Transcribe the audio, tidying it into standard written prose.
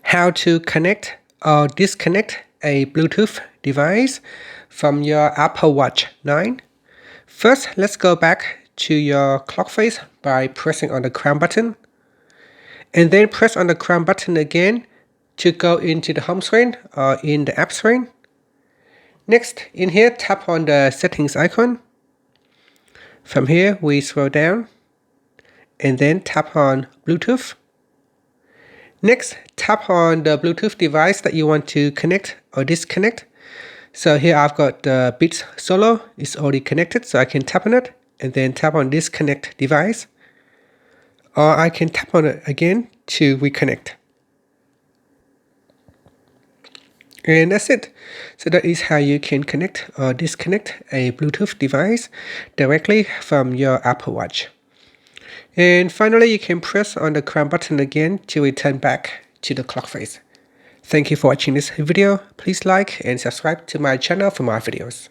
How to connect or disconnect a Bluetooth device from your Apple Watch 9. First, let's go back to your clock face by pressing on the crown button. And then press on the crown button again to go into the home screen or in the app screen. Next, in here, tap on the settings icon. From here, we scroll down and then tap on Bluetooth. Next, tap on the Bluetooth device that you want to connect or disconnect. So here I've got the Beats Solo. It's already connected, so I can tap on it and then tap on disconnect device. Or I can tap on it again to reconnect. And that's it. So that is how you can connect or disconnect a Bluetooth device directly from your Apple Watch. And finally, you can press on the crown button again to return back to the clock face. Thank you for watching this video. Please like and subscribe to my channel for more videos.